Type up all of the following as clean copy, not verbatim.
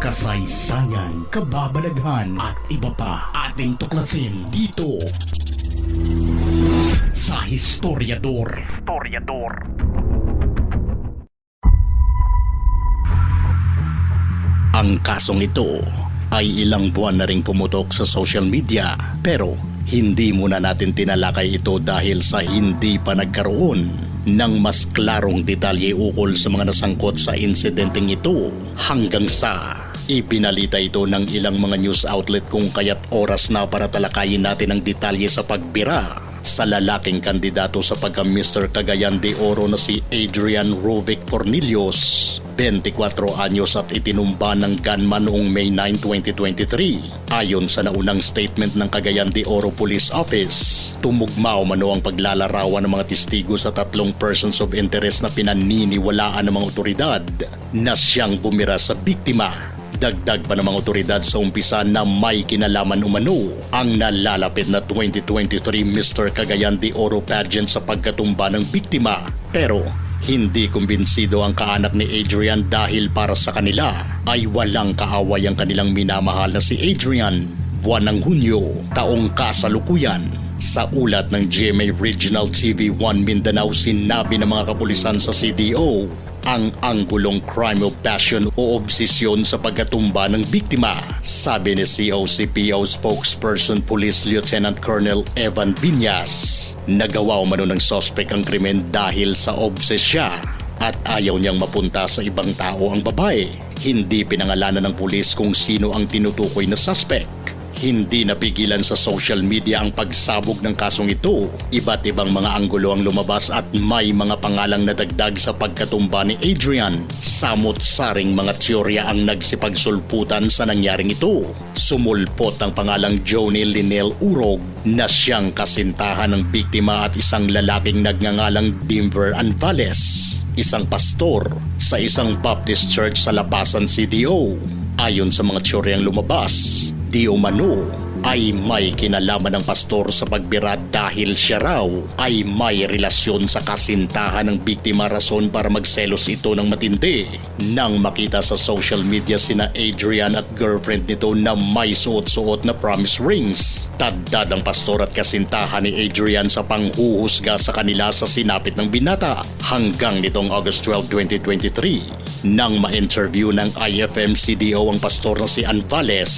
kasaysayan, kababalaghan at iba pa ating tuklasin dito sa Historiador. Ang kasong ito ay ilang buwan na ring pumutok sa social media, pero hindi muna natin tinalakay ito dahil sa hindi pa nagkaroon ng mas klarong detalye ukol sa mga nasangkot sa insidenteng ito, hanggang sa ipinalita ito ng ilang mga news outlet kung kaya't oras na para talakayin natin ang detalye sa pagbira sa lalaking kandidato sa pagka-Mr. Cagayan de Oro na si Adrian Rovic Cornelius, 24 anyos at itinumba ng gunman noong May 9, 2023. Ayon sa naunang statement ng Cagayan de Oro Police Office, tumugma umano ang paglalarawan ng mga testigo sa tatlong persons of interest na pinaniniwalaan ng mga otoridad na siyang bumira sa biktima. Dagdag pa ng mga otoridad sa umpisa na may kinalaman umano ang nalalapit na 2023 Mr. Cagayan de Oro pageant sa pagkatumba ng biktima. Pero hindi kumbinsido ang kaanak ni Adrian dahil para sa kanila ay walang kaaway ang kanilang minamahal na si Adrian. Buwan ng Hunyo, taong kasalukuyan. Sa ulat ng GMA Regional TV1 Mindanao, sinabi ng mga kapulisan sa CDO ang anggulong crime of passion o obsesyon sa pagkatumba ng biktima. Sabi ni COCPO spokesperson Police Lieutenant Colonel Evan Viñas, nagawa umano ng suspect ang krimen dahil sa obsesya at ayaw niyang mapunta sa ibang tao ang babae. Hindi pinangalanan ng pulis kung sino ang tinutukoy na suspect. Hindi napigilan sa social media ang pagsabog ng kasong ito. Iba't ibang mga anggulo ang lumabas at may mga pangalang nadagdag sa pagkatumba ni Adrian. Samot-saring mga teorya ang nagsipagsulputan sa nangyaring ito. Sumulpot ang pangalang Johnny Linel Urog na siyang kasintahan ng biktima at isang lalaking nagngangalang Dimver Anvales, isang pastor sa isang Baptist Church sa Lapasan CDO. Ayon sa mga teoryang lumabas, di umano ay may kinalaman ng pastor sa pagbira dahil siya raw ay may relasyon sa kasintahan ng biktima, rason para magselos ito ng matindi. Nang makita sa social media sina Adrian at girlfriend nito na may suot-suot na promise rings, tadtad ang pastor at kasintahan ni Adrian sa panghuhusga sa kanila sa sinapit ng binata. Hanggang nitong August 12, 2023, nang ma-interview ng IFM-CDO ang pastor na si Anvales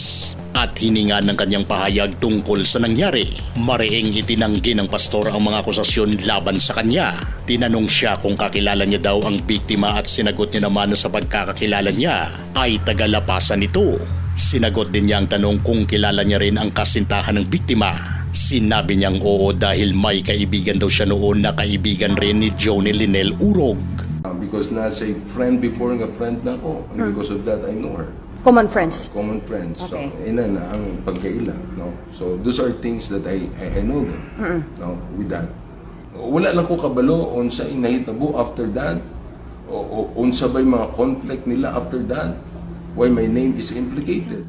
at hininga ng kanyang pahayag tungkol sa nangyari, mariing itinanggi ng pastor ang mga akusasyon laban sa kanya. Tinanong siya kung kakilala niya daw ang biktima at sinagot niya naman na sa pagkakakilala niya ay tagalapasan nito. Sinagot din niya ang tanong kung kilala niya rin ang kasintahan ng biktima. Sinabi niyang oo dahil may kaibigan daw siya noon na kaibigan rin ni Johnny Linel Urog. Because nasa friend before nga friend na ako, and because of that I know her. Common friends. Common friends. Okay. So, ina na ang pagkaila, no? So, those are things that I know them, no? With that. Wala lang ko kabalo on sa inahitabo after that, o on sabay mga conflict nila after that, why my name is implicated.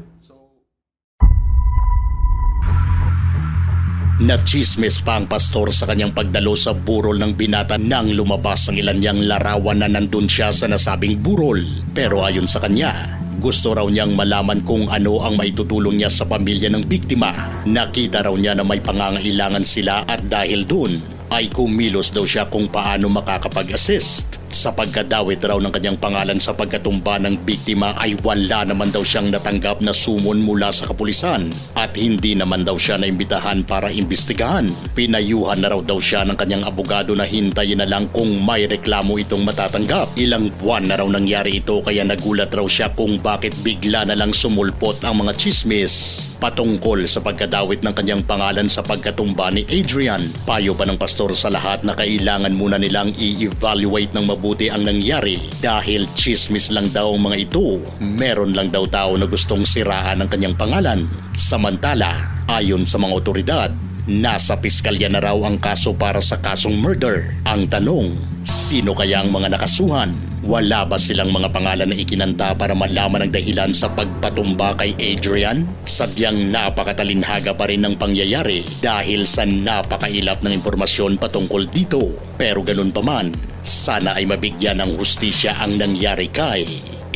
Natsismis pa ang pastor sa kanyang pagdalo sa burol ng binata nang lumabas ang ilan niyang larawan na nandun siya sa nasabing burol. Pero ayon sa kanya, gusto raw niyang malaman kung ano ang maitutulong niya sa pamilya ng biktima. Nakita raw niya na may pangangailangan sila at dahil dun ay kumilos daw siya kung paano makakapag-assist. Sa pagkadawit raw ng kanyang pangalan sa pagkatumba ng biktima ay wala naman daw siyang natanggap na sumon mula sa kapulisan at hindi naman daw siya naimbitahan para imbestigahan. Pinayuhan na raw daw siya ng kanyang abogado na hintayin na lang kung may reklamo itong matatanggap. Ilang buwan na raw nangyari ito kaya nagulat raw siya kung bakit bigla na lang sumulpot ang mga chismis patungkol sa pagkadawit ng kanyang pangalan sa pagkatumba ni Adrian. Payo pa ng pastor sa lahat na kailangan muna nilang i-evaluate ng mabuti ang nangyari dahil chismis lang daw ang mga ito. Meron lang daw tao na gustong siraan ang kanyang pangalan. Samantala, ayon sa mga otoridad, nasa piskalya na raw ang kaso para sa kasong murder. Ang tanong, sino kaya ang mga nakasuhan? Wala ba silang mga pangalan na ikinanta para malaman ang dahilan sa pagpatumba kay Adrian? Sadyang napakatalinhaga pa rin ng pangyayari dahil sa napakailap ng impormasyon patungkol dito. Pero ganun pa man, sana ay mabigyan ng hustisya ang nangyari kay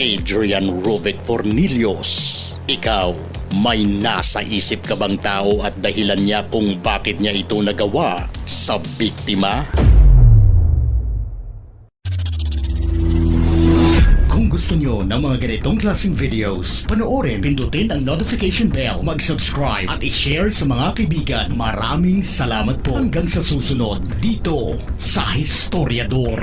Adrian Rubic Fornillos. Ikaw, may nasa isip ka bang tao at dahilan niya kung bakit niya ito nagawa sa biktima? Kung gusto nyo ng mga ganitong klaseng videos, panoorin, pindutin ang notification bell, mag-subscribe at i-share sa mga kaibigan. Maraming salamat po hanggang sa susunod dito sa Historiador.